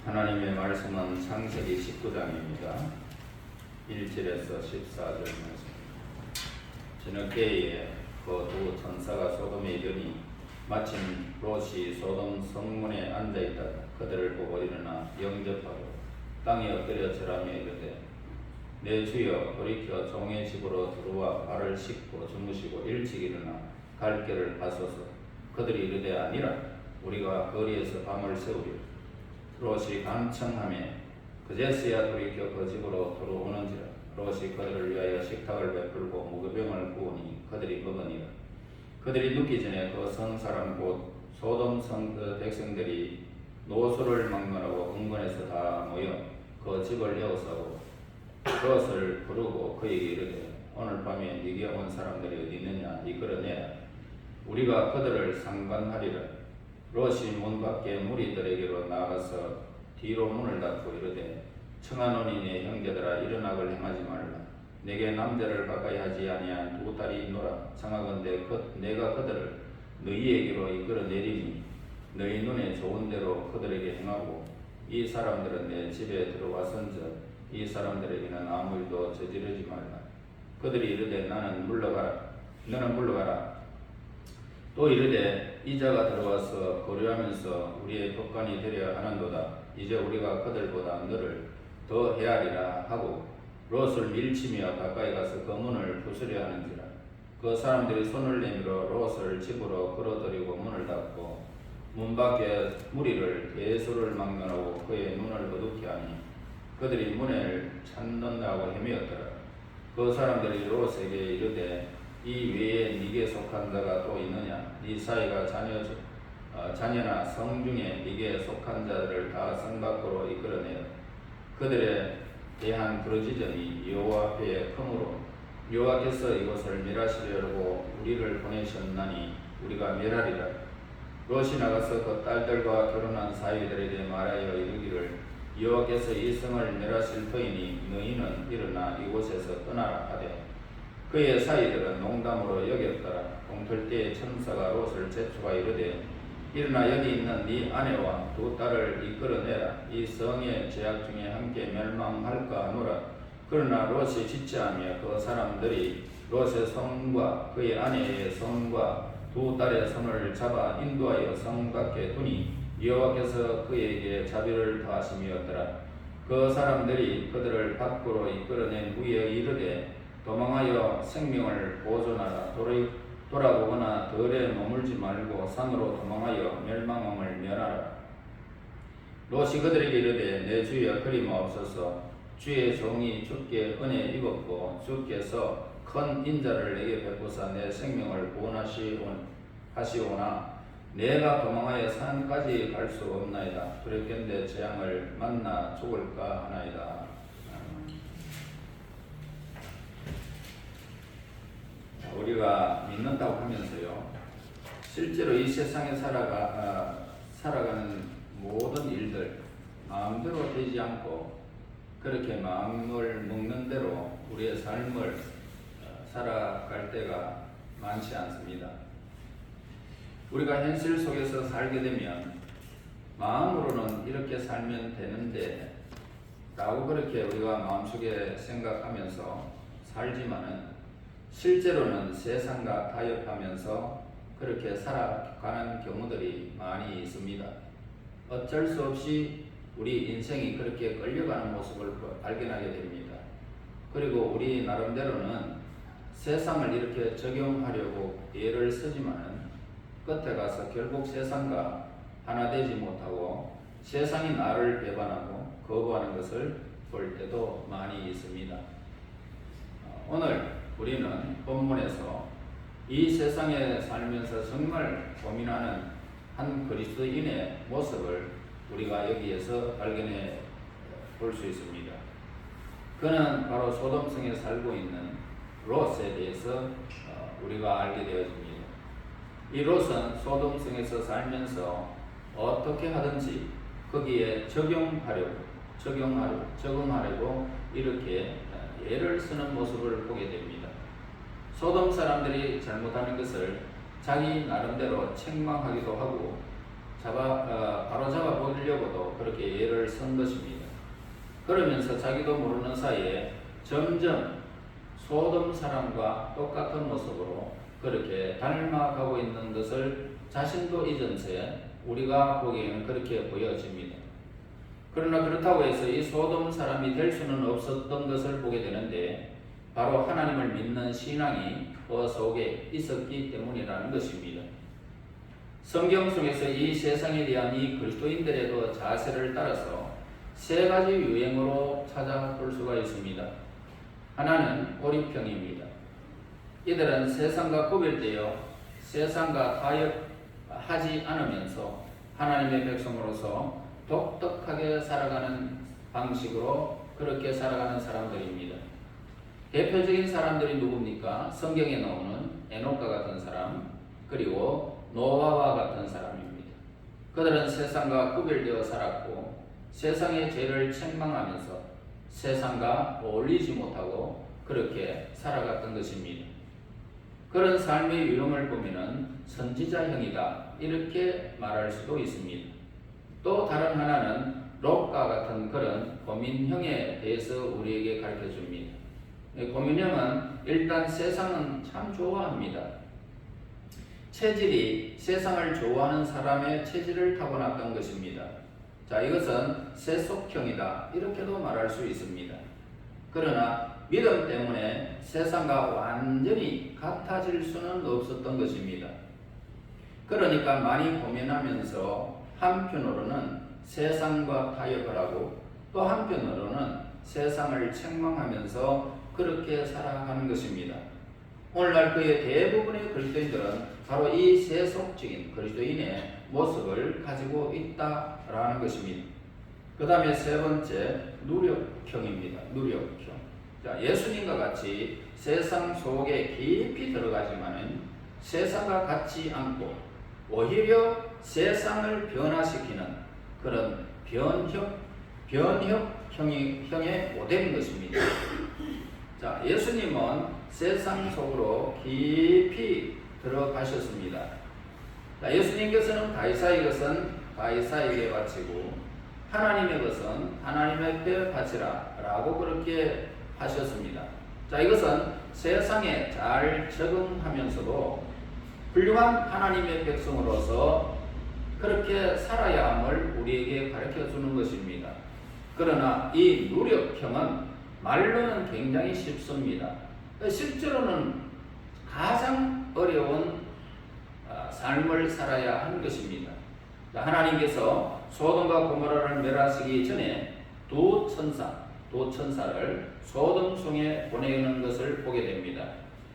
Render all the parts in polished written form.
하나님의 말씀은 창세기 19장입니다. 1절에서 14절 말씀입니다. 저녁때에 그 두 천사가 소돔에 이르니 마침 롯이 소돔 성문에 앉아있다가 그들을 보고 일어나 영접하고 땅에 엎드려 절하며 이르되 내 주여 돌이켜 종의 집으로 들어와 발을 씻고 주무시고 일찍 일어나 갈 길을 하소서. 그들이 이르되 아니라 우리가 거리에서 밤을 새우리라. 롯이 간청하매 그제서야 돌이켜 그 집으로 들어오는지라. 롯이 그들을 위하여 식탁을 베풀고 무교병을 구우니 그들이 먹으니라. 그들이 눕기 전에 그 성사람 곧 소돔 성 그 백성들이 노소를 막론하고 은근에서 다 모여 그 집을 에워싸고 롯을 부르고 그에게 이르되 오늘 밤에 네게 온 사람들이 어디 있느냐 이끌어내라. 우리가 그들을 상관하리라. 롯이 문 밖에 무리들에게로 나가서 뒤로 문을 닫고 이르되 청하노니 내 형제들아 일어나걸 행하지 말라. 내게 남자를 가까이 하지 아니한 두 딸이 있노라. 청하건대 내가 그들을 너희에게로 이끌어내리니 너희 눈에 좋은 대로 그들에게 행하고 이 사람들은 내 집에 들어와선즉 이 사람들에게는 아무 일도 저지르지 말라. 그들이 이르되 너는 물러가라. 또 이르되 이자가 들어와서 고려하면서 우리의 법관이 되려 하는도다. 이제 우리가 그들보다 너를 더 헤아리라 하고 롯을 밀치며 가까이 가서 그 문을 부수려 하는지라. 그 사람들이 손을 내밀어 롯을 집으로 끌어들이고 문을 닫고 문 밖에 무리를 예수를 막론하고 그의 눈을 어둡게 하니 그들이 문을 찾는다고 헤매었더라. 그 사람들이 롯에게 이르되 이 외에 네게 속한 자가 또 있느냐? 네 사이가 자녀나 성중에 네게 속한 자들을 다 성 밖으로 이끌어내어 그들에 대한 부르짖음이 여호와 앞에 크므로 여호와께서 이곳을 멸하시려고 우리를 보내셨나니 우리가 멸하리라. 롯이 나가서 그 딸들과 결혼한 사위들에게 말하여 이르기를 여호와께서 이 성을 멸하실 터이니 너희는 일어나 이곳에서 떠나라 하되 그의 사위들은 농담으로 여겼더라. 동틀 때에 천사가 롯을 재촉하 이르되 일어나 여기 있는 네 아내와 두 딸을 이끌어내라. 이 성의 죄악 중에 함께 멸망할까 하노라. 그러나 롯이 지체하며 그 사람들이 롯의 손과 그의 아내의 손과 두 딸의 손을 잡아 인도하여 성 밖에 두니 여호와께서 그에게 자비를 더하심이었더라. 그 사람들이 그들을 밖으로 이끌어낸 후에 이르되 도망하여 생명을 보존하라. 돌아보거나 들에 머물지 말고 산으로 도망하여 멸망함을 면하라. 롯이 그들에게 이르되 내 주여 그리마옵소서. 주의 종이 주께 은혜 입었고 주께서 큰 인자를 내게 베푸사 내 생명을 구원하시오나 내가 도망하여 산까지 갈 수 없나이다. 두렵건대 재앙을 만나 죽을까 하나이다. 우리가 믿는다고 하면서요, 실제로 이 세상에 살아가는 모든 일들 마음대로 되지 않고 그렇게 마음을 먹는 대로 우리의 삶을 살아갈 때가 많지 않습니다. 우리가 현실 속에서 살게 되면 마음으로는 이렇게 살면 되는데 라고 그렇게 우리가 마음속에 생각하면서 살지만은 실제로는 세상과 타협하면서 그렇게 살아가는 경우들이 많이 있습니다. 어쩔 수 없이 우리 인생이 그렇게 끌려가는 모습을 발견하게 됩니다. 그리고 우리 나름대로는 세상을 이렇게 적용하려고 애를 쓰지만은 끝에 가서 결국 세상과 하나 되지 못하고 세상이 나를 배반하고 거부하는 것을 볼 때도 많이 있습니다. 오늘 우리는 본문에서 이 세상에 살면서 정말 고민하는 한 그리스도인의 모습을 우리가 여기에서 발견해 볼 수 있습니다. 그는 바로 소돔성에 살고 있는 롯에 대해서 우리가 알게 되어집니다. 이 롯은 소돔성에서 살면서 어떻게 하든지 거기에 적응하려고 이렇게 애를 쓰는 모습을 보게 됩니다. 소돔 사람들이 잘못하는 것을 자기 나름대로 책망하기도 하고 바로 잡아 보려고도 그렇게 예를 쓴 것입니다. 그러면서 자기도 모르는 사이에 점점 소돔 사람과 똑같은 모습으로 그렇게 닮아가고 있는 것을 자신도 잊은 채 우리가 보기에는 그렇게 보여집니다. 그러나 그렇다고 해서 이 소돔 사람이 될 수는 없었던 것을 보게 되는데 바로 하나님을 믿는 신앙이 그 속에 있었기 때문이라는 것입니다. 성경 속에서 이 세상에 대한 이 그리스도인들의 그 자세를 따라서 세 가지 유행으로 찾아볼 수가 있습니다. 하나는 고립형입니다. 이들은 세상과 구별되어 세상과 타협하지 않으면서 하나님의 백성으로서 독특하게 살아가는 방식으로 그렇게 살아가는 사람들입니다. 대표적인 사람들이 누굽니까? 성경에 나오는 에녹과 같은 사람, 그리고 노아와 같은 사람입니다. 그들은 세상과 구별되어 살았고 세상의 죄를 책망하면서 세상과 어울리지 못하고 그렇게 살아갔던 것입니다. 그런 삶의 유형을 보면은 선지자형이다 이렇게 말할 수도 있습니다. 또 다른 하나는 롯과 같은 그런 고민형에 대해서 우리에게 가르쳐 줍니다. 고민형은 일단 세상은 참 좋아합니다. 체질이 세상을 좋아하는 사람의 체질을 타고났던 것입니다. 자, 이것은 세속형이다 이렇게도 말할 수 있습니다. 그러나 믿음 때문에 세상과 완전히 같아질 수는 없었던 것입니다. 그러니까 많이 고민하면서 한편으로는 세상과 타협을 하고 또 한편으로는 세상을 책망하면서 그렇게 살아가는 것입니다. 오늘날 그의 대부분의 그리스도인들은 바로 이 세속적인 그리스도인의 모습을 가지고 있다라는 것입니다. 그 다음에 세 번째 누력형입니다. 누력형. 자, 예수님과 같이 세상 속에 깊이 들어가지만은 세상과 같지 않고 오히려 세상을 변화시키는 그런 변혁형의 모델인 것입니다. 자, 예수님은 세상 속으로 깊이 들어가셨습니다. 자, 예수님께서는 바이사의 것은 바이사에게 바치고 하나님의 것은 하나님께 바치라 라고 그렇게 하셨습니다. 자, 이것은 세상에 잘 적응하면서도 훌륭한 하나님의 백성으로서 그렇게 살아야 함을 우리에게 가르쳐 주는 것입니다. 그러나 이 누력형은 말로는 굉장히 쉽습니다. 실제로는 가장 어려운 삶을 살아야 하는 것입니다. 하나님께서 소돔과 고모라를 멸하시기 전에 두 천사를 소돔 성에 보내는 것을 보게 됩니다.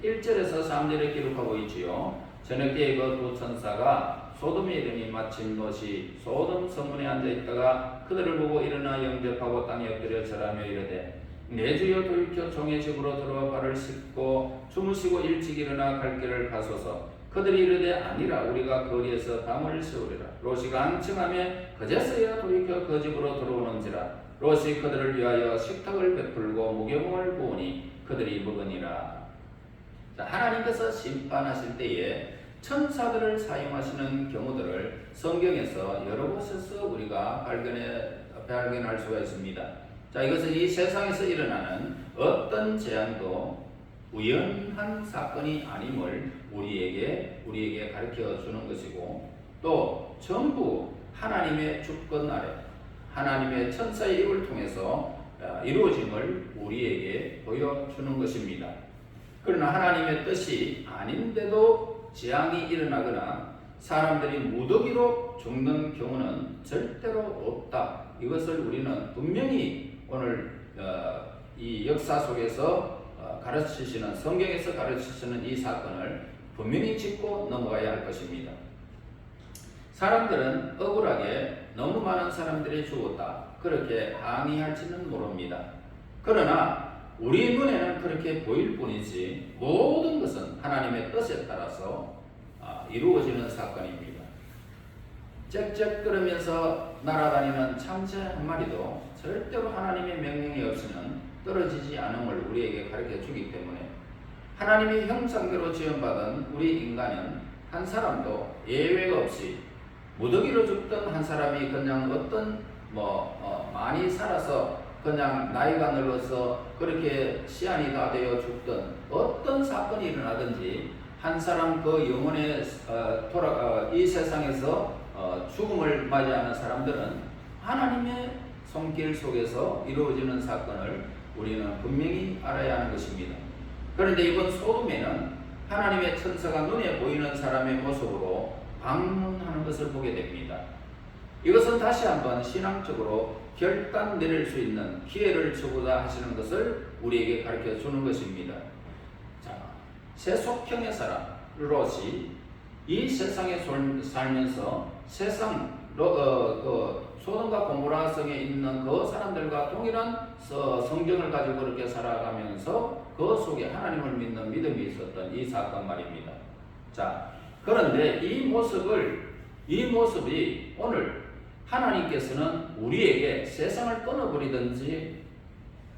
1절에서 3절에 기록하고 있지요. 저녁에 그 두 천사가 소돔에 이르니 마침 롯이 소돔 성문에 앉아있다가 그들을 보고 일어나 영접하고 땅에 엎드려 절하며 이르되 내 주여 돌이켜 종의 집으로 들어와 발을 씻고 주무시고 일찍 일어나 갈 길을 가소서. 그들이 이르되 아니라 우리가 거리에서 밤을 새우리라. 롯이 간청하며 그제서야 돌이켜 그 집으로 들어오는지라. 롯이 그들을 위하여 식탁을 베풀고 무교봉을 부으니 그들이 먹으니라. 자, 하나님께서 심판하실 때에 천사들을 사용하시는 경우들을 성경에서 여러 곳에서 우리가 발견할 수가 있습니다. 자, 이것은 이 세상에서 일어나는 어떤 재앙도 우연한 사건이 아님을 우리에게 가르쳐 주는 것이고 또 전부 하나님의 주권 아래 하나님의 천사의 입을 통해서 이루어짐을 우리에게 보여주는 것입니다. 그러나 하나님의 뜻이 아닌데도 재앙이 일어나거나 사람들이 무더기로 죽는 경우는 절대로 없다. 이것을 우리는 분명히 오늘 이 역사 속에서 가르치시는 성경에서 가르치시는 이 사건을 분명히 짚고 넘어가야 할 것입니다. 사람들은 억울하게 너무 많은 사람들이 죽었다 그렇게 항의할지는 모릅니다. 그러나 우리 눈에는 그렇게 보일 뿐이지 모든 것은 하나님의 뜻에 따라서 이루어지는 사건입니다. 짹짹 끓으면서 날아다니는 참새 한 마리도 절대로 하나님의 명령이 없이는 떨어지지 않음을 우리에게 가르쳐 주기 때문에 하나님의 형상대로 지음받은 우리 인간은 한 사람도 예외가 없이 무더기로 죽던 한 사람이 그냥 어떤 많이 살아서 그냥 나이가 늙어서 그렇게 시한이 다 되어 죽던 어떤 사건이 일어나든지 한 사람 그 영혼의 이 세상에서 죽음을 맞이하는 사람들은 하나님의 손길 속에서 이루어지는 사건을 우리는 분명히 알아야 하는 것입니다. 그런데 이번 소돔에는 하나님의 천사가 눈에 보이는 사람의 모습으로 방문하는 것을 보게 됩니다. 이것은 다시 한번 신앙적으로 결단 내릴 수 있는 기회를 주고자 하시는 것을 우리에게 가르쳐 주는 것입니다. 자, 세속형의 사람 롯이 이 세상에 살면서 소돔과 고모라 성에 있는 그 사람들과 동일한 성경을 가지고 그렇게 살아가면서 그 속에 하나님을 믿는 믿음이 있었던 이 사건 말입니다. 자, 그런데 이 모습이 오늘 하나님께서는 우리에게 세상을 끊어버리든지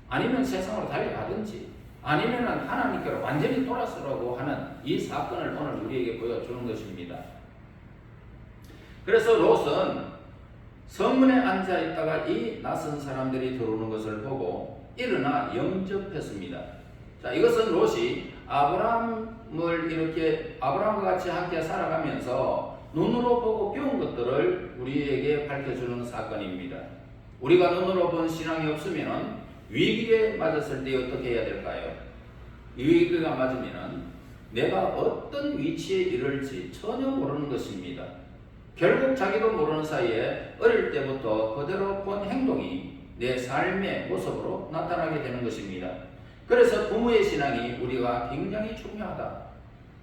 아니면 세상으로 달려가든지 아니면 하나님께로 완전히 돌아서라고 하는 이 사건을 오늘 우리에게 보여주는 것입니다. 그래서 롯은 성문에 앉아 있다가 이 낯선 사람들이 들어오는 것을 보고 일어나 영접했습니다. 자, 이것은 롯이 아브라함과 같이 함께 살아가면서 눈으로 보고 배운 것들을 우리에게 밝혀주는 사건입니다. 우리가 눈으로 본 신앙이 없으면 위기에 맞았을 때 어떻게 해야 될까요? 위기가 맞으면 내가 어떤 위치에 이를지 전혀 모르는 것입니다. 결국 자기도 모르는 사이에 어릴 때부터 그대로 본 행동이 내 삶의 모습으로 나타나게 되는 것입니다. 그래서 부모의 신앙이 우리가 굉장히 중요하다.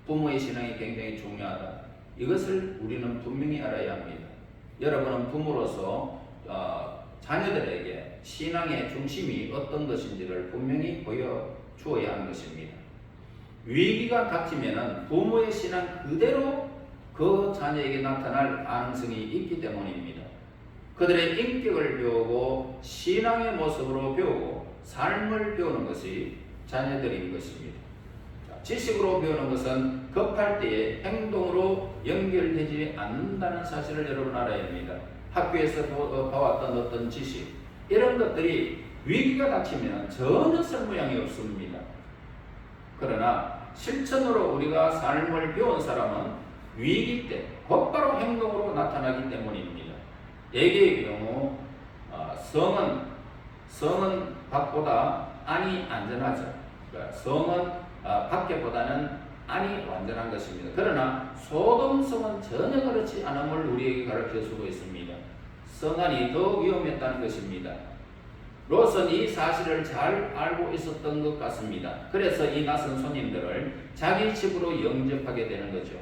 부모의 신앙이 굉장히 중요하다. 이것을 우리는 분명히 알아야 합니다. 여러분은 부모로서 자녀들에게 신앙의 중심이 어떤 것인지를 분명히 보여주어야 하는 것입니다. 위기가 닥치면 부모의 신앙 그대로 그 자녀에게 나타날 가능성이 있기 때문입니다. 그들의 인격을 배우고 신앙의 모습으로 배우고 삶을 배우는 것이 자녀들인 것입니다. 지식으로 배우는 것은 급할 때에 행동으로 연결되지 않는다는 사실을 여러분 알아야 합니다. 학교에서 봐왔던 어떤 지식, 이런 것들이 위기가 닥치면 전혀 쓸모양이 없습니다. 그러나 실천으로 우리가 삶을 배운 사람은 위기 때 곧바로 행동으로 나타나기 때문입니다. 대개의 경우 성은 밖보다 안이 안전하죠. 그러니까 성은 밖에보다는 안이 완전한 것입니다. 그러나 소돔성은 전혀 그렇지 않음을 우리에게 가르쳐주고 있습니다. 성안이 더 위험했다는 것입니다. 롯은 이 사실을 잘 알고 있었던 것 같습니다. 그래서 이 낯선 손님들을 자기 집으로 영접하게 되는 거죠.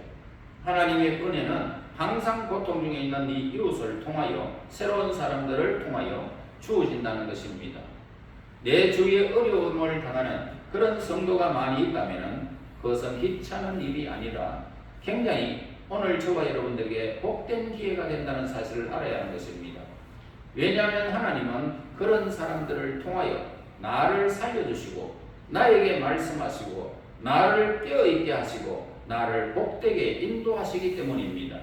하나님의 은혜는 항상 고통 중에 있는 이 이웃을 통하여 새로운 사람들을 통하여 주어진다는 것입니다. 내 주위에 어려움을 당하는 그런 성도가 많이 있다면 그것은 귀찮은 일이 아니라 굉장히 오늘 저와 여러분들에게 복된 기회가 된다는 사실을 알아야 하는 것입니다. 왜냐하면 하나님은 그런 사람들을 통하여 나를 살려주시고 나에게 말씀하시고 나를 깨어있게 하시고 나를 복되게 인도하시기 때문입니다.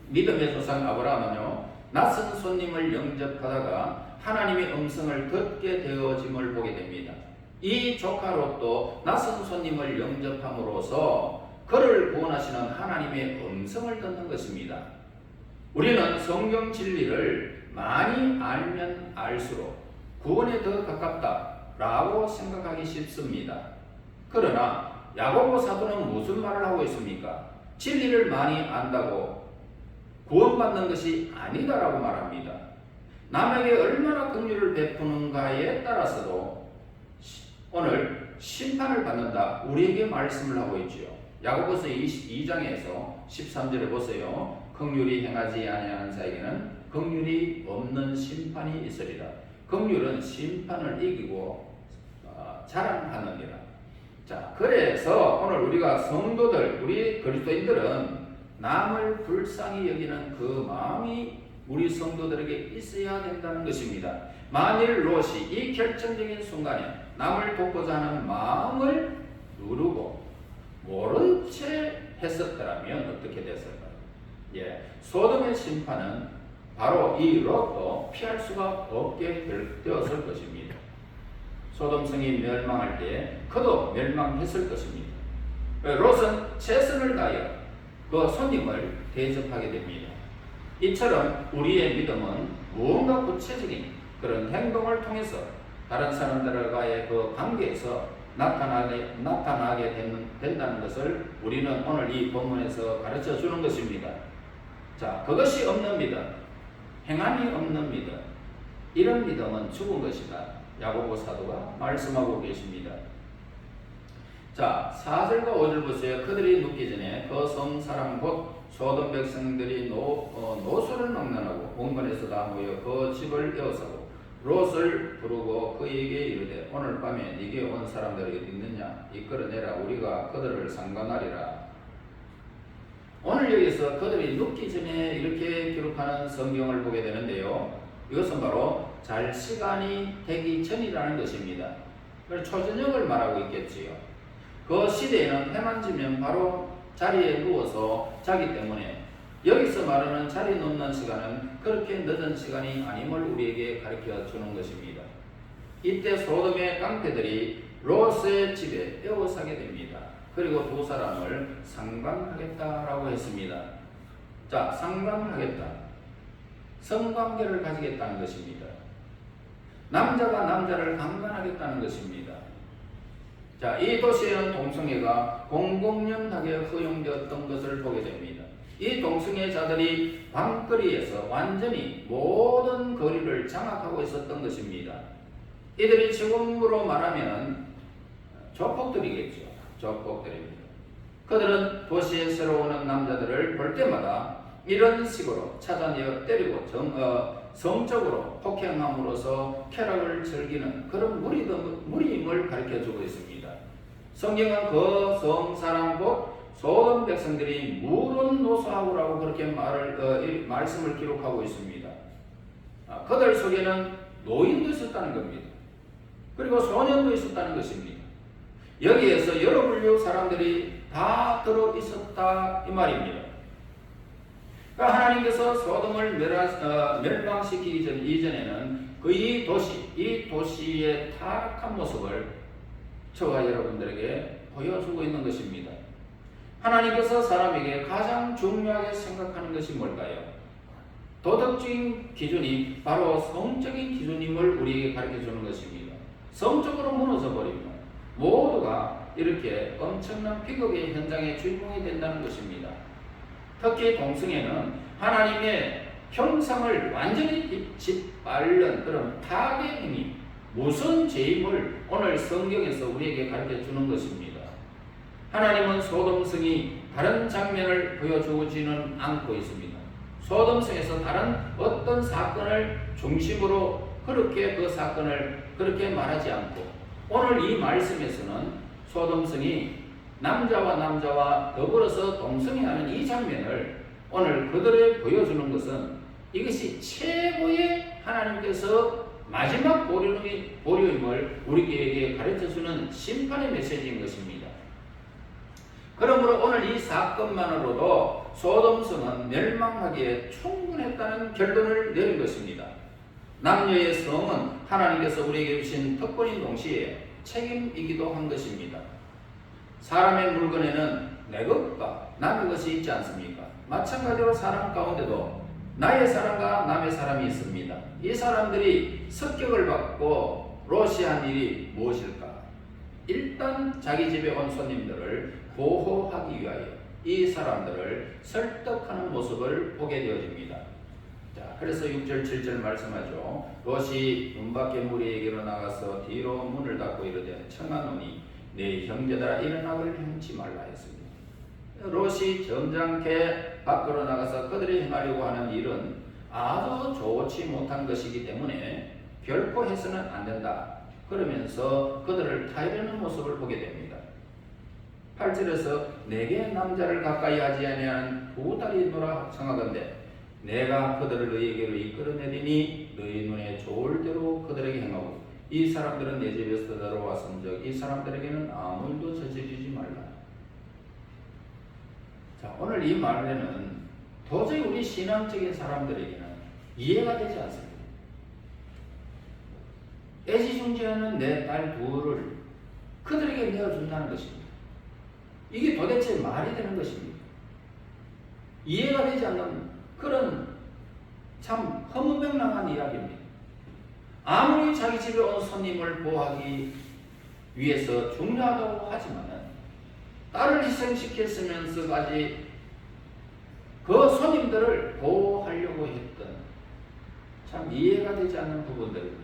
믿음의 조상 아브라함은요, 낯선 손님을 영접하다가 하나님의 음성을 듣게 되어짐을 보게 됩니다. 이 조카 롯도 낯선 손님을 영접함으로써 그를 구원하시는 하나님의 음성을 듣는 것입니다. 우리는 성경 진리를 많이 알면 알수록 구원에 더 가깝다라고 생각하기 쉽습니다. 그러나 야고보 사도는 무슨 말을 하고 있습니까? 진리를 많이 안다고 구원받는 것이 아니다라고 말합니다. 남에게 얼마나 긍휼을 베푸는가에 따라서도 오늘 심판을 받는다, 우리에게 말씀을 하고 있지요. 야고보서 22장에서 13절에 보세요. 긍휼이 행하지 아니하는 자에게는 긍휼이 없는 심판이 있으리라. 긍휼은 심판을 이기고 자랑하느니라. 자, 그래서 오늘 우리가 성도들, 우리 그리스도인들은 남을 불쌍히 여기는 그 마음이 우리 성도들에게 있어야 된다는 것입니다. 만일 롯이 이 결정적인 순간에 남을 돕고자 하는 마음을 누르고 모른 채 했었더라면 어떻게 됐을까요? 소돔의 심판은 바로 이 롯도 피할 수가 없게 되었을 것입니다. 소돔 성이 멸망할 때 그도 멸망했을 것입니다. 롯은 최선을 다하여 그 손님을 대접하게 됩니다. 이처럼 우리의 믿음은 무언가 구체적인 그런 행동을 통해서 다른 사람들과의 그 관계에서 나타나게 된다는 것을 우리는 오늘 이 본문에서 가르쳐 주는 것입니다. 자, 그것이 없는 믿음, 행함이 없는 믿음, 이런 믿음은 죽은 것이다. 야고보 사도가 말씀하고 계십니다. 자, 4절과 5절 보세요. 그들이 눕기 전에 그 성 사람 곧 소돔 백성들이 노소를 막론하고 원건에서 다 모여 그 집을 에워싸고 롯을 부르고 그에게 이르되 오늘 밤에 네게 온 사람들이 어디 있느냐 이끌어내라 우리가 그들을 상관하리라. 오늘 여기서 그들이 눕기 전에 이렇게 기록하는 성경을 보게 되는데요. 이것은 바로 잘 시간이 되기 전이라는 것입니다. 초저녁을 말하고 있겠지요. 그 시대에는 해만 지면 바로 자리에 누워서 자기 때문에 여기서 말하는 자리 눕는 시간은 그렇게 늦은 시간이 아님을 우리에게 가르쳐 주는 것입니다. 이때 소돔의 깡패들이 롯의 집에 에워싸게 됩니다. 그리고 두 사람을 상관하겠다라고 했습니다. 자, 상관하겠다. 성관계를 가지겠다는 것입니다. 남자가 남자를 강간하겠다는 것입니다. 자, 이 도시에는 동성애가 공공연하게 허용되었던 것을 보게 됩니다. 이 동성애자들이 밤거리에서 완전히 모든 거리를 장악하고 있었던 것입니다. 이들이 지금으로 말하면 조폭들이겠죠. 조폭들입니다. 그들은 도시에 새로 오는 남자들을 볼 때마다 이런 식으로 찾아내어 때리고 성적으로 폭행함으로써 쾌락을 즐기는 그런 무리임을 가르쳐주고 있습니다. 성경은 그 성사람 곧 소돔 백성들이 물은 노소하고라고 그렇게 말씀을 기록하고 있습니다. 그들 속에는 노인도 있었다는 겁니다. 그리고 소년도 있었다는 것입니다. 여기에서 여러 분류 사람들이 다 들어 있었다 이 말입니다. 그러니까 하나님께서 소돔을 멸망시키기 이전에는 이 도시의 타락한 모습을 저와 여러분들에게 보여주고 있는 것입니다. 하나님께서 사람에게 가장 중요하게 생각하는 것이 뭘까요? 도덕적인 기준이 바로 성적인 기준임을 우리에게 가르쳐주는 것입니다. 성적으로 무너져 버리면 모두가 이렇게 엄청난 비극의 현장의 주인공이 된다는 것입니다. 특히 동성애는 하나님의 형상을 완전히 짓밟는 그런 타락의 행위, 무슨 죄임을 오늘 성경에서 우리에게 가르쳐 주는 것입니다. 하나님은 소돔성이 다른 장면을 보여주지는 않고 있습니다. 소돔성에서 다른 어떤 사건을 중심으로 그렇게 그 사건을 그렇게 말하지 않고 오늘 이 말씀에서는 소돔성이 남자와 더불어서 동성애하는 이 장면을 오늘 그들에 보여주는 것은 이것이 최고의 하나님께서 마지막 보류임을 우리에게 가르쳐주는 심판의 메시지인 것입니다. 그러므로 오늘 이 사건만으로도 소돔성은 멸망하기에 충분했다는 결론을 내린 것입니다. 남녀의 성은 하나님께서 우리에게 주신 특권인 동시에 책임이기도 한 것입니다. 사람의 물건에는 내 것과 남의 것이 있지 않습니까? 마찬가지로 사람 가운데도 나의 사람과 남의 사람이 있습니다. 이 사람들이 습격을 받고 롯이 한 일이 무엇일까? 일단 자기 집에 온 손님들을 보호하기 위하여 이 사람들을 설득하는 모습을 보게 되어집니다. 자, 그래서 6절 7절 말씀하죠. 롯이 문 밖에 무리에게로 나가서 뒤로 문을 닫고 이르되 청하노니 내 형제들아 일어나기를 행치 말라 했습니다. 롯이 점잖게 밖으로 나가서 그들이 행하려고 하는 일은 아주 좋지 못한 것이기 때문에 결코 해서는 안 된다. 그러면서 그들을 타이르는 모습을 보게 됩니다. 8절에서 내게 남자를 가까이 하지 아니하는 두 딸이 있노라 청하건대 내가 그들을 너희에게로 이끌어내리니 너희 눈에 좋을 대로 그들에게 행하고 이 사람들은 내 집에서 들어왔은즉 이 사람들에게는 아무 일도 저지르지 말라. 자, 오늘 이 말에는 도저히 우리 신앙적인 사람들에게는 이해가 되지 않습니다. 애지중지하는 내 딸 둘을 그들에게 내어준다는 것입니다. 이게 도대체 말이 되는 것입니다. 이해가 되지 않는 그런 참 허무맹랑한 이야기입니다. 아무리 자기 집에 온 손님을 보호하기 위해서 중요하다고 하지만 딸을 희생시켰으면서까지 그 손님들을 보호하려고 했던 참 이해가 되지 않는 부분들입니다.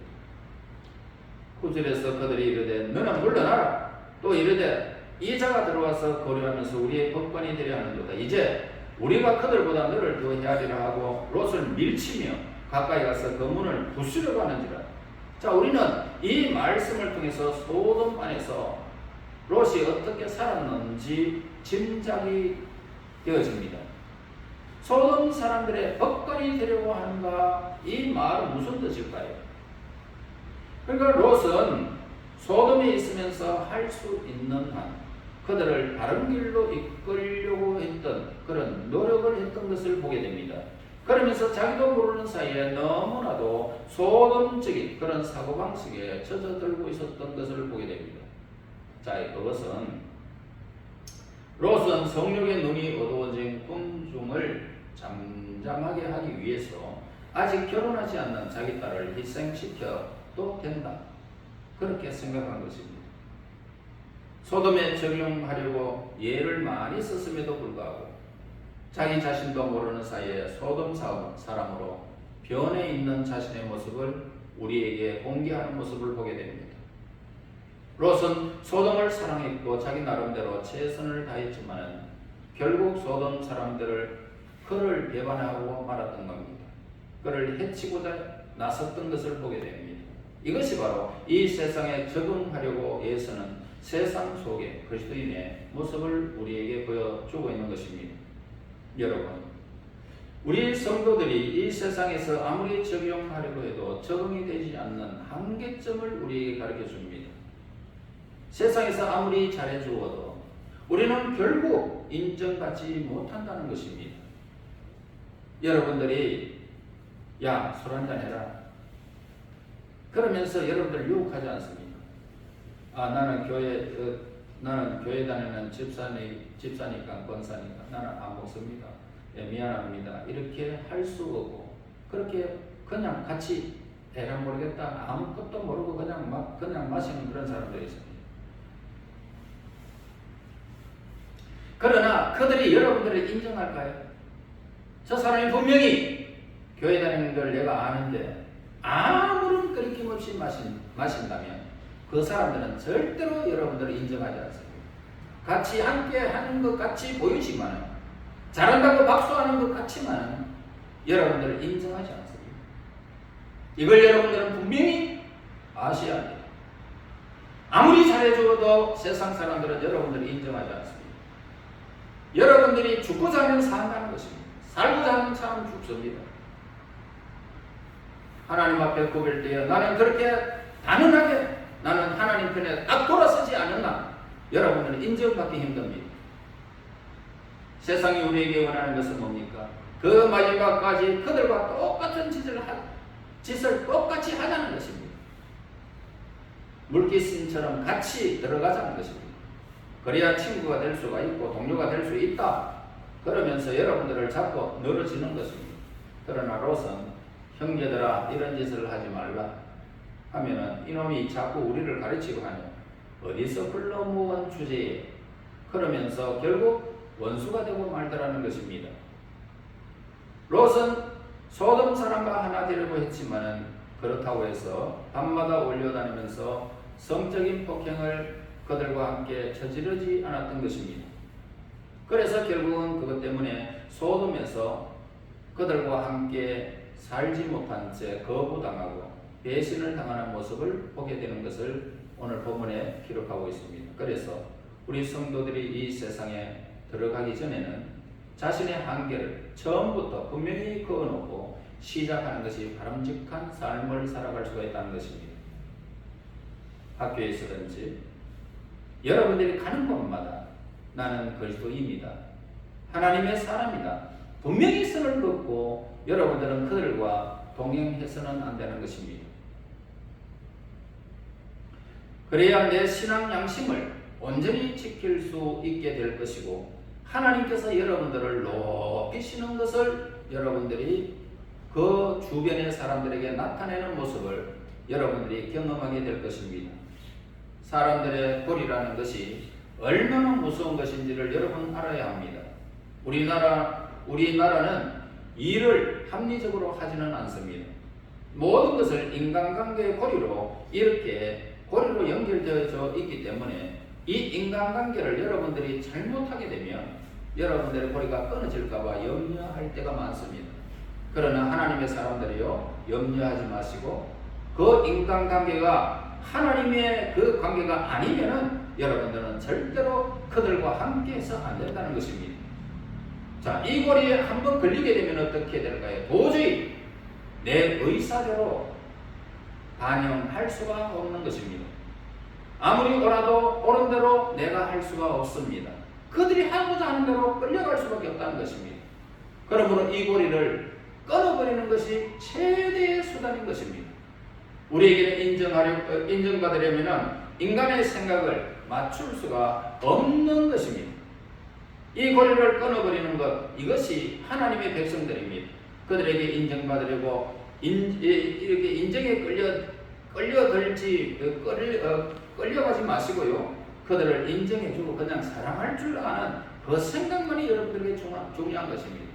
9절에서 그들이 이르되 너는 물러나라. 또 이르되 이자가 들어와서 거류하면서 우리의 법관이 되려 하는도다. 이제 우리가 그들보다 너를 더 헤아리라 하고 롯을 밀치며 가까이 가서 그 문을 부수려고 하는지라. 자, 우리는 이 말씀을 통해서 소돔 안에서 롯이 어떻게 살았는지 짐작이 되어집니다. 소돔 사람들의 법관이 되려고 하는가? 이 말은 무슨 뜻일까요? 그러니까 롯은 소돔에 있으면서 할 수 있는 한 그들을 바른 길로 이끌려고 했던 그런 노력을 했던 것을 보게 됩니다. 그러면서 자기도 모르는 사이에 너무나도 소돔적인 그런 사고방식에 젖어들고 있었던 것을 보게 됩니다. 자, 그것은 롯은 성욕의 눈이 어두워진 군중을 잠잠하게 하기 위해서 아직 결혼하지 않는 자기 딸을 희생시켜도 된다. 그렇게 생각한 것입니다. 소돔에 적용하려고 예를 많이 썼음에도 불구하고 자기 자신도 모르는 사이에 소돔 사람으로 변해 있는 자신의 모습을 우리에게 공개하는 모습을 보게 됩니다. 롯은 소돔을 사랑했고 자기 나름대로 최선을 다했지만 결국 소돔 사람들을 그를 배반하고 말았던 겁니다. 그를 해치고자 나섰던 것을 보게 됩니다. 이것이 바로 이 세상에 적응하려고 애쓰는 세상 속의 그리스도인의 모습을 우리에게 보여주고 있는 것입니다. 여러분, 우리 성도들이 이 세상에서 아무리 적용하려고 해도 적응이 되지 않는 한계점을 우리에게 가르쳐 줍니다. 세상에서 아무리 잘해주어도 우리는 결국 인정받지 못한다는 것입니다. 여러분들이 야, 술 한잔 해라. 그러면서 여러분들 유혹하지 않습니까? 아, 나는 교회 다니는 집사니까 권사니까 나는 안 먹습니다. 예, 미안합니다. 이렇게 할 수 없고 그렇게 그냥 같이 대략 모르겠다 아무것도 모르고 그냥 마시는 그런 사람들이 있습니다. 그러나 그들이 여러분들을 인정할까요? 저 사람이 분명히 교회 다니는 걸 내가 아는데 아무런 끓임 없이 마신다면 그 사람들은 절대로 여러분들을 인정하지 않습니다. 같이 함께 하는 것 같이 보이지만 잘한다고 박수하는 것 같지만 여러분들을 인정하지 않습니다. 이걸 여러분들은 분명히 아셔야 합니다. 아무리 잘해줘도 세상 사람들은 여러분들을 인정하지 않습니다. 여러분들이 죽고자 하면 산다는 것입니다. 살고자 하는 사람은 죽습니다. 하나님 앞에 고백할 때에 나는 그렇게 단언하게 나는 하나님 편에 딱 돌아서지 않았나? 여러분들은 인정받기 힘듭니다. 세상이 우리에게 원하는 것은 뭡니까? 그 마지막까지 그들과 똑같은 짓을 똑같이 하자는 것입니다. 물귀신처럼 같이 들어가자는 것입니다. 그래야 친구가 될 수가 있고 동료가 될 수 있다. 그러면서 여러분들을 잡고 늘어지는 것입니다. 그러나 롯은 형제들아 이런 짓을 하지 말라 하면은 이놈이 자꾸 우리를 가르치고 하냐. 어디서 흘러모은 주제에 그러면서 결국 원수가 되고 말더라는 것입니다. 롯은 소돔 사람과 하나 되려고 했지만은 그렇다고 해서 밤마다 올려다니면서 성적인 폭행을 그들과 함께 저지르지 않았던 것입니다. 그래서 결국은 그것 때문에 소돔에서 그들과 함께 살지 못한 채 거부당하고 배신을 당하는 모습을 보게 되는 것을 오늘 본문에 기록하고 있습니다. 그래서 우리 성도들이 이 세상에 들어가기 전에는 자신의 한계를 처음부터 분명히 그어놓고 시작하는 것이 바람직한 삶을 살아갈 수가 있다는 것입니다. 학교에서든지 여러분들이 가는 곳마다 나는 그리스도인이다. 하나님의 사람이다. 분명히 선을 긋고 여러분들은 그들과 동행해서는 안 되는 것입니다. 그래야 내 신앙 양심을 온전히 지킬 수 있게 될 것이고 하나님께서 여러분들을 높이시는 것을 여러분들이 그 주변의 사람들에게 나타내는 모습을 여러분들이 경험하게 될 것입니다. 사람들의 불이라는 것이 얼마나 무서운 것인지를 여러분 알아야 합니다. 우리나라는 일을 합리적으로 하지는 않습니다. 모든 것을 인간관계의 고리로 이렇게 고리로 연결되어 있기 때문에 이 인간관계를 여러분들이 잘못하게 되면 여러분들의 고리가 끊어질까봐 염려할 때가 많습니다. 그러나 하나님의 사람들이요, 염려하지 마시고 그 인간관계가 하나님의 그 관계가 아니면은 여러분들은 절대로 그들과 함께해서 안 된다는 것입니다. 자, 이 고리에 한번 걸리게 되면 어떻게 될까요? 도저히 내 의사대로 반영할 수가 없는 것입니다. 아무리 오라도 옳은 대로 내가 할 수가 없습니다. 그들이 하고자 하는 대로 끌려갈 수밖에 없다는 것입니다. 그러므로 이 고리를 끊어버리는 것이 최대의 수단인 것입니다. 우리에게는 인정받으려면 인간의 생각을 맞출 수가 없는 것입니다. 이 고리를 끊어버리는 것, 이것이 하나님의 백성들입니다. 그들에게 인정받으려고 이렇게 인정에 끌려가지 마시고요. 그들을 인정해주고 그냥 사랑할 줄 아는 그 생각만이 여러분들에게 중요한 것입니다.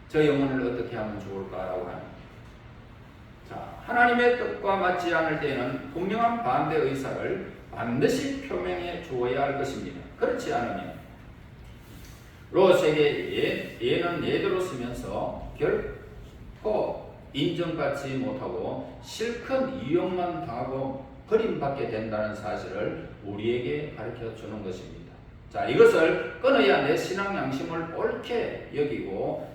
저 영혼을 어떻게 하면 좋을까라고 하는. 자, 하나님의 뜻과 맞지 않을 때에는 분명한 반대 의사를 반드시 표명해 주어야 할 것입니다. 그렇지 않으면 롯에게 예는 예대로 쓰면서 결코 인정받지 못하고 실컷 이용만 당하고 버림받게 된다는 사실을 우리에게 가르쳐 주는 것입니다. 자, 이것을 끊어야 내 신앙 양심을 옳게 여기고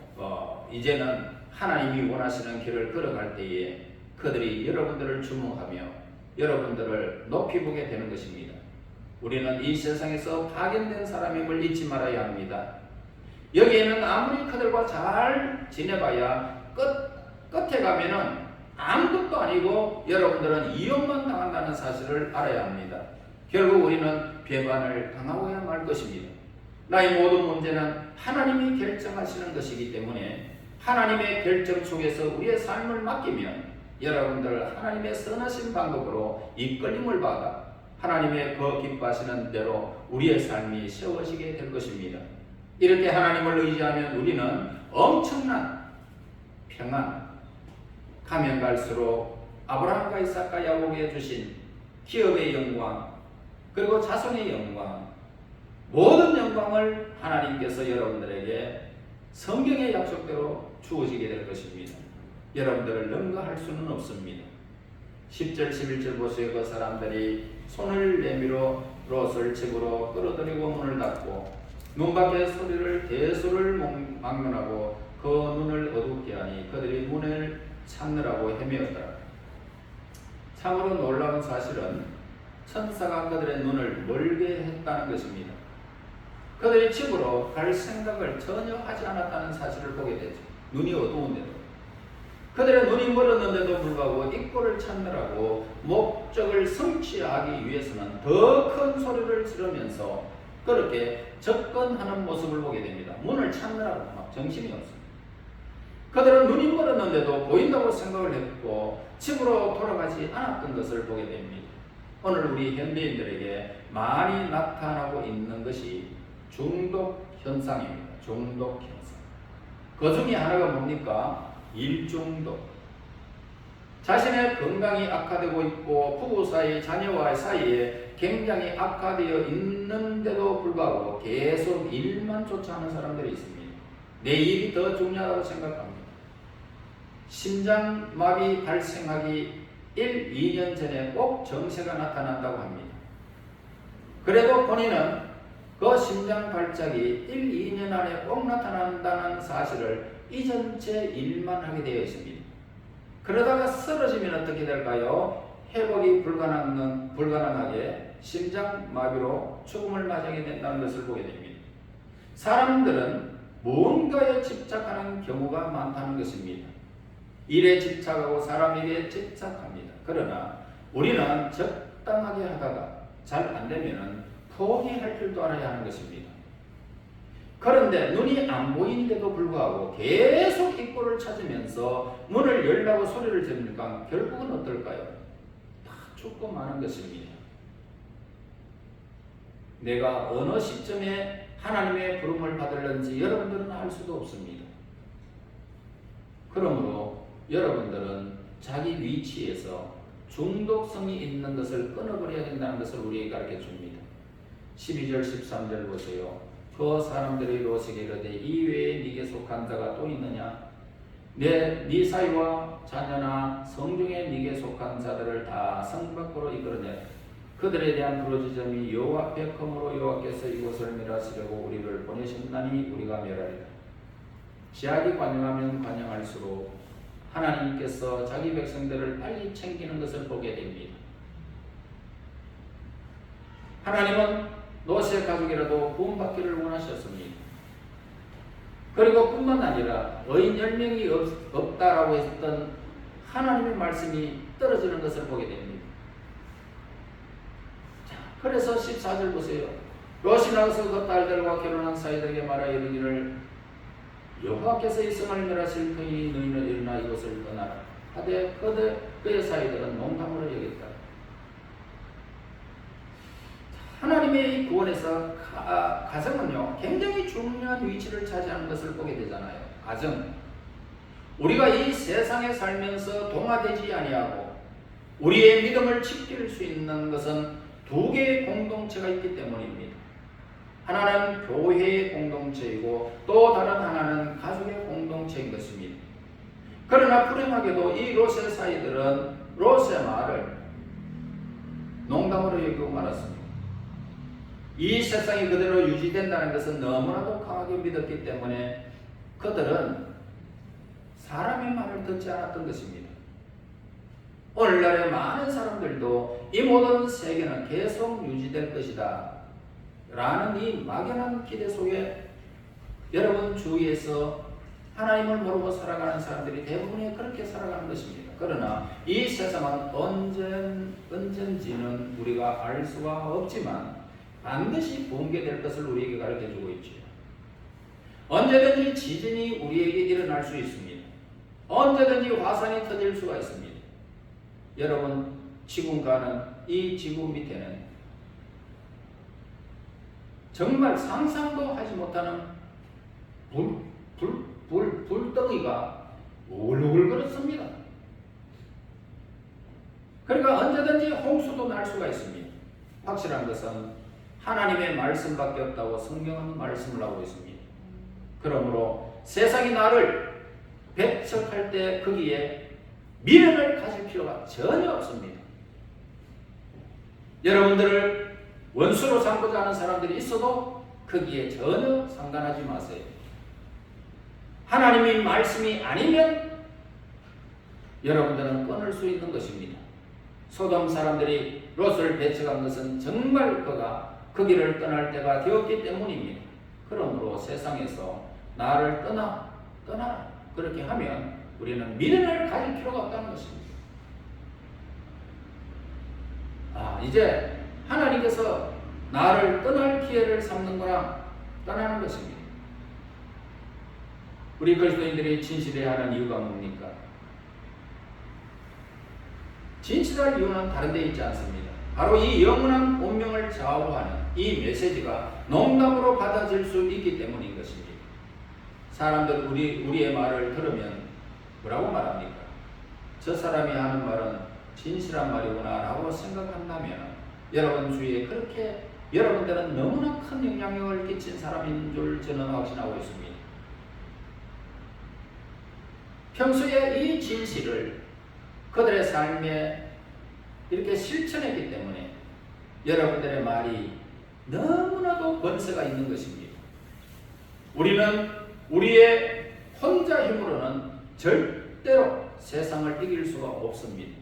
이제는 하나님이 원하시는 길을 걸어갈 때에 그들이 여러분들을 주목하며 여러분들을 높이 보게 되는 것입니다. 우리는 이 세상에서 파견된 사람임을 잊지 말아야 합니다. 여기에는 아무리 그들과 잘 지내봐야 끝에 가면은 아무것도 아니고 여러분들은 이용만 당한다는 사실을 알아야 합니다. 결국 우리는 배반을 당하고야 말 것입니다. 나의 모든 문제는 하나님이 결정하시는 것이기 때문에 하나님의 결정 속에서 우리의 삶을 맡기면 여러분들 하나님의 선하신 방법으로 이끌림을 받아 하나님의 그 기뻐하시는 대로 우리의 삶이 세워지게 될 것입니다. 이렇게 하나님을 의지하면 우리는 엄청난 평안, 가면 갈수록 아브라함과 이삭과 야곱에게 주신 기업의 영광, 그리고 자손의 영광, 모든 영광을 하나님께서 여러분들에게 성경의 약속대로 주어지게 될 것입니다. 여러분들을 능가할 수는 없습니다. 10절 11절 보세요. 그 사람들이 손을 내밀어 롯을 집으로 끌어들이고 문을 닫고 문 밖에 소리를 대소를 막론하고 그 눈을 어둡게 하니 그들이 문을 찾느라고 헤매었더라. 참으로 놀라운 사실은 천사가 그들의 눈을 멀게 했다는 것입니다. 그들이 집으로 갈 생각을 전혀 하지 않았다는 사실을 보게 되죠. 눈이 어두운데도. 그들의 눈이 멀었는데도 불구하고 입구를 찾느라고 목적을 성취하기 위해서는 더 큰 소리를 지르면서 그렇게 접근하는 모습을 보게 됩니다. 문을 찾느라고 막 정신이 없습니다. 그들은 눈이 멀었는데도 보인다고 생각을 했고 집으로 돌아가지 않았던 것을 보게 됩니다. 오늘 우리 현대인들에게 많이 나타나고 있는 것이 중독 현상입니다. 중독 현상. 그 중에 하나가 뭡니까? 일중독. 자신의 건강이 악화되고 있고 부부 사이, 자녀와 사이에 굉장히 악화되어 있는데도 불구하고 계속 일만 쫓아하는 사람들이 있습니다. 내 일이 더 중요하다고 생각합니다. 심장마비 발생하기 1, 2년 전에 꼭 증세가 나타난다고 합니다. 그래도 본인은 그 심장 발작이 1, 2년 안에 꼭 나타난다는 사실을 이전체 일만 하게 되어 있습니다. 그러다가 쓰러지면 어떻게 될까요? 회복이 불가능하게 심장마비로 죽음을 맞이하게 된다는 것을 보게 됩니다. 사람들은 무언가에 집착하는 경우가 많다는 것입니다. 일에 집착하고 사람에게 집착합니다. 그러나 우리는 적당하게 하다가 잘 안되면 포기할 줄도 알아야 하는 것입니다. 그런데 눈이 안 보이는데도 불구하고 계속 입구를 찾으면서 문을 열라고 소리를 지르니까 결국은 어떨까요? 다 죽고 마는 것입니다. 내가 어느 시점에 하나님의 부름을 받을는지 여러분들은 알 수도 없습니다. 그러므로 여러분들은 자기 위치에서 중독성이 있는 것을 끊어버려야 된다는 것을 우리에게 가르쳐 줍니다. 12절 13절 보세요. 그 사람들이 롯에게 이르되 이외에 네게 속한 자가 또 있느냐? 네 사위와 자녀나 성중에 네게 속한 자들을 다 성 밖으로 이끌어내 그들에 대한 부르짖음이 여호와 앞에 크므로 여호와께서 이곳을 멸하시려고 우리를 보내셨나니 우리가 멸하리라. 지악이 관영하면 관영할수록 하나님께서 자기 백성들을 빨리 챙기는 것을 보게 됩니다. 하나님은 롯의 가족이라도 구원받기를 원하셨습니다. 그리고 뿐만 아니라 의인 10명이 없다라고 했던 하나님의 말씀이 떨어지는 것을 보게 됩니다. 자, 그래서 14절 보세요. 롯이 나가서 그 딸들과 결혼한 사이들에게 말하여 이르기를 여호와께서 이 성을 멸하실 터이니 너희는 일어나 이곳을 떠나라 하되 그의 사이들은 농담으로 여겼다. 하나님의 구원에서 가정은요 굉장히 중요한 위치를 차지하는 것을 보게 되잖아요. 가정, 우리가 이 세상에 살면서 동화되지 아니하고 우리의 믿음을 지킬 수 있는 것은 두 개의 공동체가 있기 때문입니다. 하나는 교회의 공동체이고 또 다른 하나는 가족의 공동체인 것입니다. 그러나 불행하게도 이 롯의 사이들은 롯의 말을 농담으로 여기고 말았습니다. 이 세상이 그대로 유지된다는 것은 너무나도 강하게 믿었기 때문에 그들은 사람의 말을 듣지 않았던 것입니다. 오늘날의 많은 사람들도 이 모든 세계는 계속 유지될 것이다 라는 이 막연한 기대 속에 여러분 주위에서 하나님을 모르고 살아가는 사람들이 대부분이 그렇게 살아가는 것입니다. 그러나 이 세상은 언젠지는 우리가 알 수가 없지만 반드시 붕괴될 것을 우리에게 가르쳐주고 있죠. 언제든지 지진이 우리에게 일어날 수 있습니다. 언제든지 화산이 터질 수가 있습니다. 여러분 지금 가는 이 지구 밑에는 정말 상상도 하지 못하는 불덩이가 우글우글 그렇습니다. 그러니까 언제든지 홍수도 날 수가 있습니다. 확실한 것은 하나님의 말씀밖에 없다고 성경은 말씀을 하고 있습니다. 그러므로 세상이 나를 배척할 때 거기에 미련을 가질 필요가 전혀 없습니다. 여러분들을 원수로 삼고자 하는 사람들이 있어도 거기에 전혀 상관하지 마세요. 하나님의 말씀이 아니면 여러분들은 끊을 수 있는 것입니다. 소돔 사람들이 롯을 배척한 것은 정말 그가 그 길을 떠날 때가 되었기 때문입니다. 그러므로 세상에서 나를 떠나라 그렇게 하면 우리는 미련을 가질 필요가 없다는 것입니다. 이제 하나님께서 나를 떠날 기회를 삼는구나 떠나는 것입니다. 우리 그리스도인들이 진실해야 하는 이유가 뭡니까? 진실할 이유는 다른 데 있지 않습니다. 바로 이 영원한 운명을 좌우하는 이 메시지가 농담으로 받아질 수 있기 때문인 것입니다. 사람들 우리의 말을 들으면 뭐라고 말합니까? 저 사람이 하는 말은 진실한 말이구나 라고 생각한다면 여러분 주위에 그렇게 여러분들은 너무나 큰 영향력을 끼친 사람인 줄 저는 확신하고 있습니다. 평소에 이 진실을 그들의 삶에 이렇게 실천했기 때문에 여러분들의 말이 너무나도 권세가 있는 것입니다. 우리는 우리의 혼자 힘으로는 절대로 세상을 이길 수가 없습니다.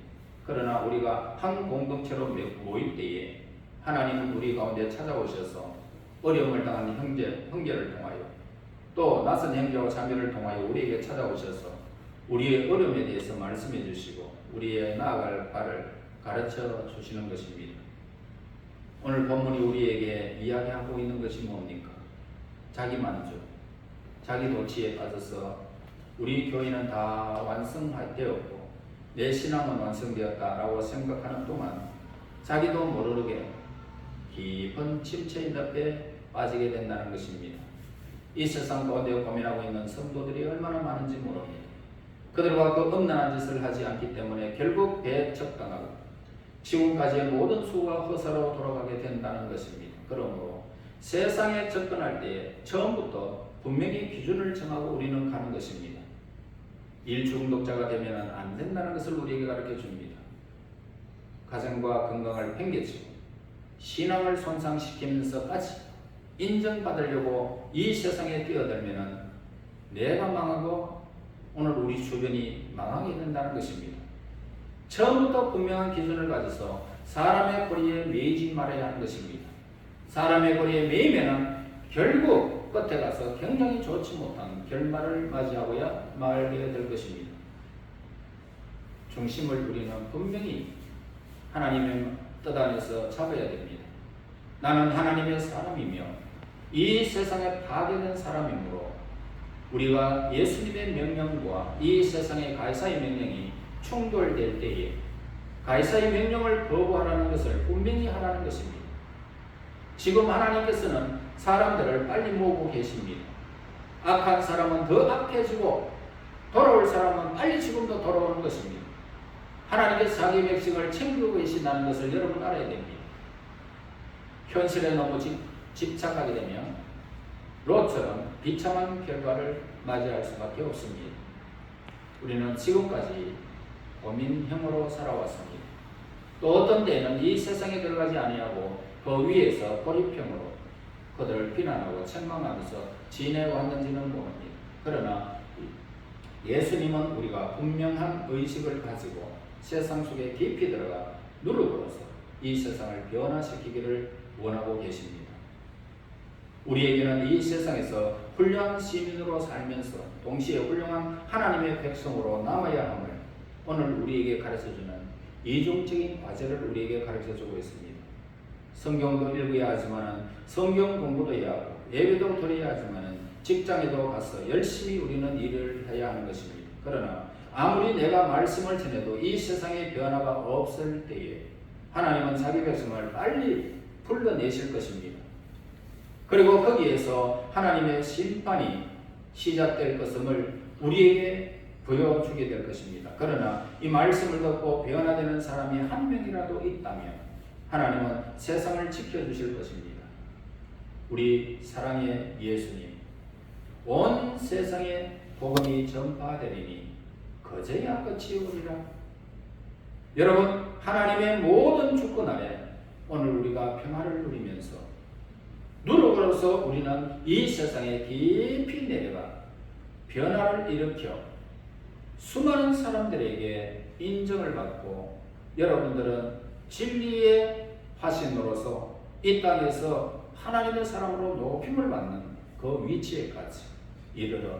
그러나 우리가 한 공동체로 모일 때에 하나님은 우리 가운데 찾아오셔서 어려움을 당한 형제를 통하여 또 낯선 형제와 자매를 통하여 우리에게 찾아오셔서 우리의 어려움에 대해서 말씀해 주시고 우리의 나아갈 바를 가르쳐 주시는 것입니다. 오늘 본문이 우리에게 이야기하고 있는 것이 뭡니까? 자기 만족, 자기 도취에 빠져서 우리 교회는 다 완성되었고 내 신앙은 완성되었다라고 생각하는 동안 자기도 모르게 깊은 침체의 늪에 빠지게 된다는 것입니다. 이 세상 가운데 고민하고 있는 성도들이 얼마나 많은지 모릅니다. 그들과 그 엄난한 짓을 하지 않기 때문에 결국 배척당하고 지금까지의 모든 수고가 허사로 돌아가게 된다는 것입니다. 그러므로 세상에 접근할 때에 처음부터 분명히 기준을 정하고 우리는 가는 것입니다. 일 중독자가 되면 안 된다는 것을 우리에게 가르쳐 줍니다. 가정과 건강을 팽개치고 신앙을 손상시키면서까지 인정받으려고 이 세상에 뛰어들면 내가 망하고 오늘 우리 주변이 망하게 된다는 것입니다. 처음부터 분명한 기준을 가져서 사람의 고리에 매이지 말아야 하는 것입니다. 사람의 고리에 매이면 결국 끝에 가서 굉장히 좋지 못한 결말을 맞이하고야 말게 될 것입니다. 중심을 우리는 분명히 하나님의 뜻 안에서 잡아야 됩니다. 나는 하나님의 사람이며 이 세상에 파괴된 사람이므로 우리가 예수님의 명령과 이 세상의 가이사의 명령이 충돌될 때에 가이사의 명령을 거부하라는 것을 분명히 하라는 것입니다. 지금 하나님께서는 사람들을 빨리 모으고 계십니다. 악한 사람은 더 악해지고 돌아올 사람은 빨리 지금도 돌아오는 것입니다. 하나님께서 자기 백성을 챙기고 계신다는 것을 여러분 알아야 됩니다. 현실에 너무 집착하게 되면 롯처럼 비참한 결과를 맞이할 수밖에 없습니다. 우리는 지금까지 고민형으로 살아왔습니다. 또 어떤 때에는 이 세상에 들어가지 아니하고 그 위에서 고립형으로 그들을 비난하고 책망하면서 지내왔는지는 모릅니다. 그러나 예수님은 우리가 분명한 의식을 가지고 세상 속에 깊이 들어가 누룩으로서 이 세상을 변화시키기를 원하고 계십니다. 우리에게는 이 세상에서 훌륭한 시민으로 살면서 동시에 훌륭한 하나님의 백성으로 남아야 함을 오늘 우리에게 가르쳐주는 이중적인 과제를 우리에게 가르쳐주고 있습니다. 성경도 읽어야 하지만 성경 공부도 해야 하고 예배도 드려야 하지만 직장에도 가서 열심히 우리는 일을 해야 하는 것입니다. 그러나 아무리 내가 말씀을 전해도 이 세상에 변화가 없을 때에 하나님은 자기 백성을 빨리 불러내실 것입니다. 그리고 거기에서 하나님의 심판이 시작될 것임을 우리에게 보여주게 될 것입니다. 그러나 이 말씀을 듣고 변화되는 사람이 한 명이라도 있다면 하나님은 세상을 지켜주실 것입니다. 우리 사랑의 예수님, 온 세상에 복음이 전파되리니 그제야 끝이 오리라. 여러분, 하나님의 모든 주권 아래 오늘 우리가 평화를 누리면서 누룩으로서 우리는 이 세상에 깊이 내려가 변화를 일으켜 수많은 사람들에게 인정을 받고 여러분들은 진리의 화신으로서 이 땅에서 하나님의 사람으로 높임을 받는 그 위치에까지 이르러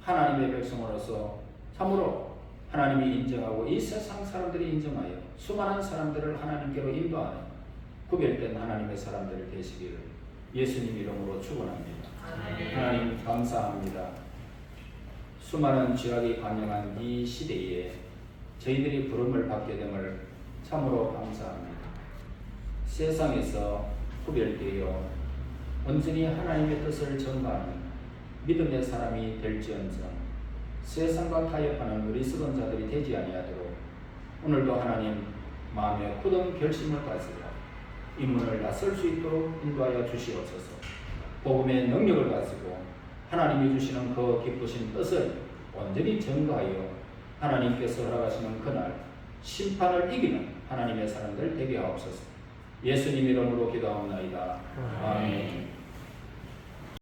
하나님의 백성으로서 참으로 하나님이 인정하고 이 세상 사람들이 인정하여 수많은 사람들을 하나님께로 인도하는 구별된 하나님의 사람들을 되시기를 예수님 이름으로 축원합니다. 하나님 감사합니다. 수많은 죄악이 관영한 이 시대에 저희들이 부름을 받게 됨을 참으로 감사합니다. 세상에서 구별되어 온전히 하나님의 뜻을 전가하는 믿음의 사람이 될지언정 세상과 타협하는 어리석은 자들이 되지 아니하도록 오늘도 하나님 마음에 굳은 결심을 가지고 이 문을 나설 수 있도록 인도하여 주시옵소서. 복음의 능력을 가지고 하나님이 주시는 그 기쁘신 뜻을 온전히 전가하여 하나님께서 허락하시는 그날 심판을 이기는 하나님의 사람들 되게 하옵소서. 예수님 이름으로 기도하옵나이다. 아멘.